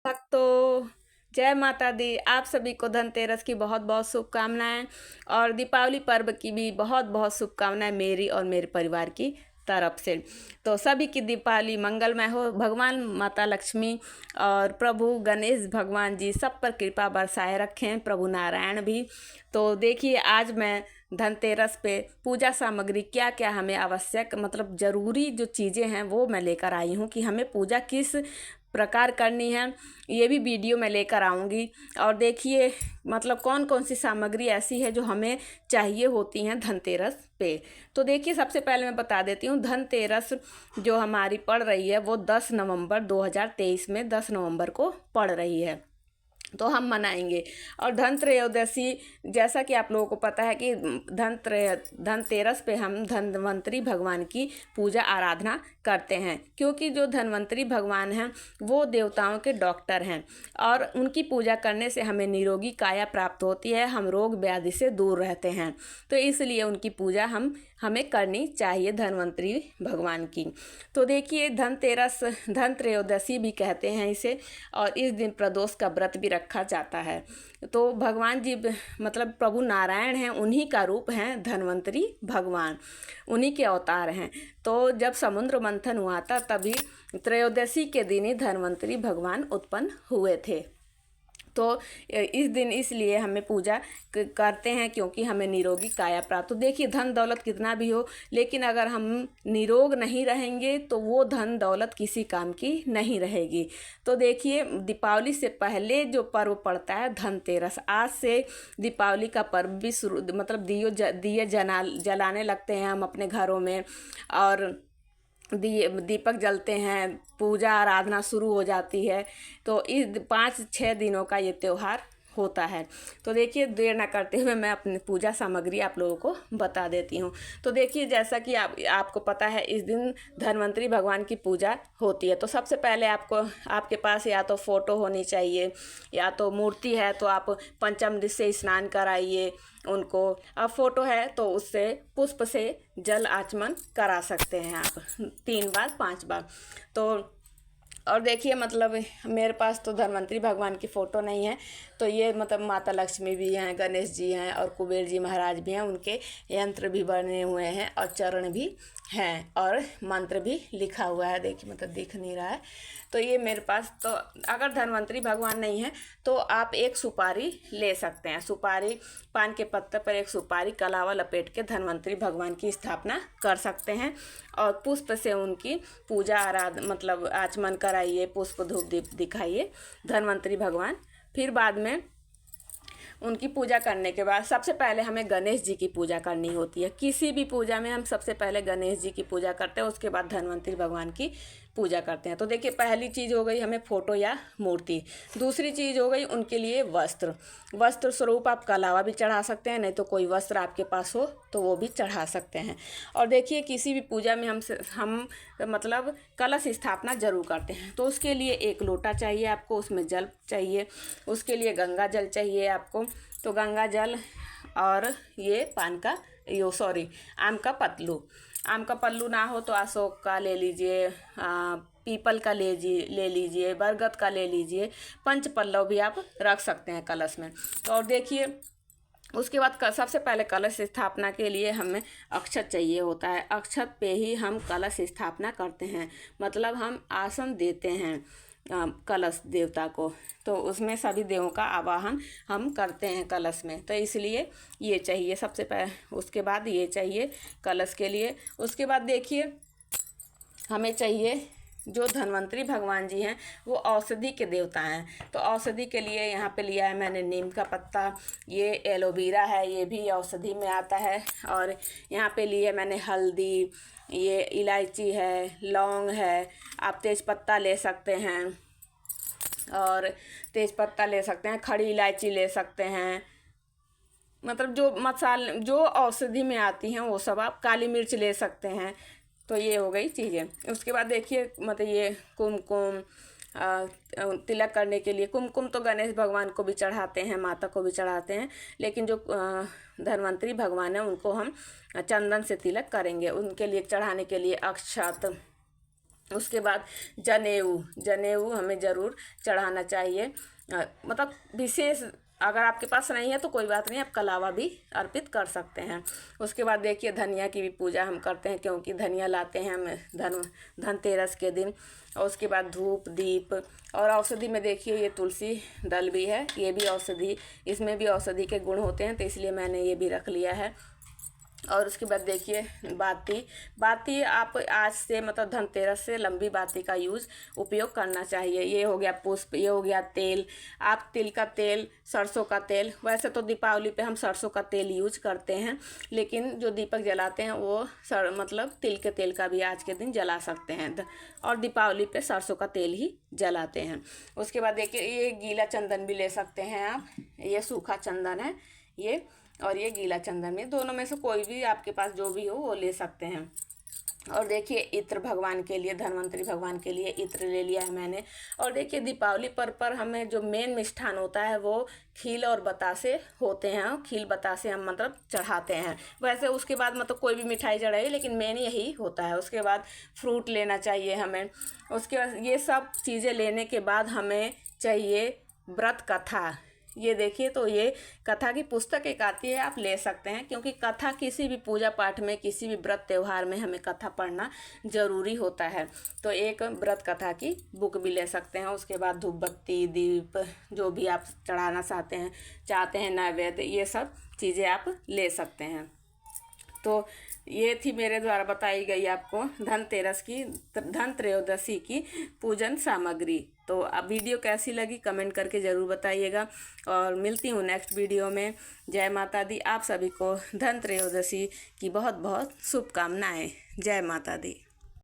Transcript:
भक्तों, जय माता दी। आप सभी को धनतेरस की बहुत बहुत शुभकामनाएं और दीपावली पर्व की भी बहुत बहुत शुभकामनाएं मेरी और मेरे परिवार की तरफ से। तो सभी की दीपावली मंगलमय हो। भगवान माता लक्ष्मी और प्रभु गणेश भगवान जी सब पर कृपा बरसाए रखें, प्रभु नारायण भी। तो देखिए, आज मैं धनतेरस पे पूजा सामग्री क्या क्या हमें आवश्यक मतलब ज़रूरी जो चीज़ें हैं वो मैं लेकर आई हूँ कि हमें पूजा किस प्रकार करनी है, ये भी वीडियो में लेकर आऊँगी। और देखिए मतलब कौन कौन सी सामग्री ऐसी है जो हमें चाहिए होती हैं धनतेरस पे। तो देखिए, सबसे पहले मैं बता देती हूँ, धनतेरस जो हमारी पड़ रही है वो 10 नवंबर 2023 में 10 नवंबर को पड़ रही है, तो हम मनाएंगे। और धनत्रयोदशी, जैसा कि आप लोगों को पता है कि धनतेरस पे हम धन्वंतरी भगवान की पूजा आराधना करते हैं, क्योंकि जो धन्वंतरी भगवान हैं वो देवताओं के डॉक्टर हैं और उनकी पूजा करने से हमें निरोगी काया प्राप्त होती है, हम रोग व्याधि से दूर रहते हैं। तो इसलिए उनकी पूजा हमें करनी चाहिए, धन्वंतरी भगवान की। तो देखिए, धनतेरस धन त्रयोदशी भी कहते हैं इसे, और इस दिन प्रदोष का व्रत भी रखा जाता है। तो भगवान जी मतलब प्रभु नारायण हैं, उन्हीं का रूप हैं धन्वंतरी भगवान, उन्हीं के अवतार हैं। तो जब समुद्र मंथन हुआ था तभी त्रयोदशी के दिन ही धन्वंतरी भगवान उत्पन्न हुए थे। तो इस दिन इसलिए हमें पूजा करते हैं क्योंकि हमें निरोगी काया प्राप्त। तो देखिए, धन दौलत कितना भी हो, लेकिन अगर हम निरोग नहीं रहेंगे तो वो धन दौलत किसी काम की नहीं रहेगी। तो देखिए, दीपावली से पहले जो पर्व पड़ता है धनतेरस, आज से दीपावली का पर्व भी शुरू मतलब दिए जलाने लगते हैं हम अपने घरों में, और दीपक जलते हैं, पूजा आराधना शुरू हो जाती है। तो इस 5-6 दिनों का ये त्यौहार होता है। तो देखिए, देर ना करते हुए मैं अपनी पूजा सामग्री आप लोगों को बता देती हूँ। तो देखिए, जैसा कि आपको पता है इस दिन धन्वंतरी भगवान की पूजा होती है। तो सबसे पहले आपके पास या तो फोटो होनी चाहिए, या तो मूर्ति है तो आप पंचामृत से स्नान कराइए उनको। अब फोटो है तो उससे पुष्प से जल आचमन करा सकते हैं आप 3 बार 5 बार। तो और देखिए, मतलब मेरे पास तो धन्वंतरी भगवान की फ़ोटो नहीं है, तो ये मतलब माता लक्ष्मी भी हैं, गणेश जी हैं और कुबेर जी महाराज भी हैं, उनके यंत्र भी बने हुए हैं और चरण भी हैं और मंत्र भी लिखा हुआ है। देखिए, मतलब दिख नहीं रहा है। तो ये मेरे पास, तो अगर धन्वंतरी भगवान नहीं है तो आप एक सुपारी ले सकते हैं। सुपारी, पान के पत्ते पर एक सुपारी कलावा लपेट के धन्वंतरी भगवान की स्थापना कर सकते हैं और पुष्प से उनकी पूजा मतलब आचमन कराइए, पुष्प धूप दीप दिखाइए धन्वंतरी भगवान। फिर बाद में उनकी पूजा करने के बाद सबसे पहले हमें गणेश जी की पूजा करनी होती है। किसी भी पूजा में हम सबसे पहले गणेश जी की पूजा करते हैं, उसके बाद धन्वंतरी भगवान की पूजा करते हैं। तो देखिए, पहली चीज़ हो गई हमें फ़ोटो या मूर्ति। दूसरी चीज़ हो गई उनके लिए वस्त्र। वस्त्र स्वरूप आप कलावा भी चढ़ा सकते हैं, नहीं तो कोई वस्त्र आपके पास हो तो वो भी चढ़ा सकते हैं। और देखिए, किसी भी पूजा में हम मतलब कलश स्थापना जरूर करते हैं। तो उसके लिए एक लोटा चाहिए आपको, उसमें जल चाहिए, उसके लिए गंगा जल चाहिए आपको। तो गंगा जल और ये आम का पतलू। आम का पल्लू ना हो तो अशोक का ले लीजिए, पीपल का ले लीजिए, बरगद का ले लीजिए। पंच पल्लव भी आप रख सकते हैं कलश में। तो और देखिए, उसके बाद सबसे पहले कलश स्थापना के लिए हमें अक्षत चाहिए होता है। अक्षत पे ही हम कलश स्थापना करते हैं, मतलब हम आसन देते हैं कलश देवता को। तो उसमें सभी देवों का आवाहन हम करते हैं कलश में, तो इसलिए ये चाहिए सबसे पहले। उसके बाद ये चाहिए कलश के लिए। उसके बाद देखिए, हमें चाहिए, जो धन्वंतरी भगवान जी हैं वो औषधि के देवता हैं। तो औषधि के लिए यहाँ पे लिया है मैंने नीम का पत्ता, ये एलोवेरा है, ये भी औषधि में आता है। और यहाँ पे लिए मैंने हल्दी, ये इलायची है, लौंग है, आप तेज पत्ता ले सकते हैं, और तेज पत्ता ले सकते हैं, खड़ी इलायची ले सकते हैं, मतलब जो मसाले जो औषधि में आती हैं वो सब। आप काली मिर्च ले सकते हैं। तो ये हो गई चीज़ें। उसके बाद देखिए, मतलब ये कुमकुम, तिलक करने के लिए कुमकुम तो गणेश भगवान को भी चढ़ाते हैं, माता को भी चढ़ाते हैं, लेकिन जो धन्वंतरी भगवान है उनको हम चंदन से तिलक करेंगे। उनके लिए चढ़ाने के लिए अक्षत, उसके बाद जनेऊ हमें ज़रूर चढ़ाना चाहिए। मतलब विशेष अगर आपके पास नहीं है तो कोई बात नहीं, आप कलावा भी अर्पित कर सकते हैं। उसके बाद देखिए धनिया की भी पूजा हम करते हैं, क्योंकि धनिया लाते हैं हम धनतेरस के दिन। और उसके बाद धूप दीप और औषधि में देखिए ये तुलसी दल भी है, ये भी औषधि, इसमें भी औषधि के गुण होते हैं, तो इसलिए मैंने ये भी रख लिया है। और उसके बाद देखिए बाती आप आज से मतलब धनतेरस से लंबी बाती का उपयोग करना चाहिए। ये हो गया पुष्प, ये हो गया तेल। आप तिल का तेल, सरसों का तेल, वैसे तो दीपावली पे हम सरसों का तेल यूज करते हैं, लेकिन जो दीपक जलाते हैं वो मतलब तिल के तेल का भी आज के दिन जला सकते हैं, और दीपावली पे सरसों का तेल ही जलाते हैं। उसके बाद देखिए ये गीला चंदन भी ले सकते हैं आप, ये सूखा चंदन है ये, और ये गीला चंदन में, दोनों में से कोई भी आपके पास जो भी हो वो ले सकते हैं। और देखिए इत्र भगवान के लिए, धन्वंतरी भगवान के लिए इत्र ले लिया है मैंने। और देखिए दीपावली पर हमें जो मेन मिष्ठान होता है वो खील और बतासे होते हैं। खील बतासे हम मतलब चढ़ाते हैं, वैसे उसके बाद मतलब कोई भी मिठाई चढ़ाइए, लेकिन मेन यही होता है। उसके बाद फ्रूट लेना चाहिए हमें। उसके बाद ये सब चीज़ें लेने के बाद हमें चाहिए व्रत कथा। ये देखिए तो ये कथा की पुस्तक एक आती है, आप ले सकते हैं, क्योंकि कथा किसी भी पूजा पाठ में, किसी भी व्रत त्यौहार में हमें कथा पढ़ना ज़रूरी होता है। तो एक व्रत कथा की बुक भी ले सकते हैं। उसके बाद धूप बत्ती दीप जो भी आप चढ़ाना चाहते हैं नैवेद्य, ये सब चीज़ें आप ले सकते हैं। तो ये थी मेरे द्वारा बताई गई आपको धनत्रयोदशी की पूजन सामग्री। तो अब वीडियो कैसी लगी कमेंट करके ज़रूर बताइएगा, और मिलती हूँ नेक्स्ट वीडियो में। जय माता दी। आप सभी को धनत्रयोदशी की बहुत बहुत शुभकामनाएं। जय माता दी।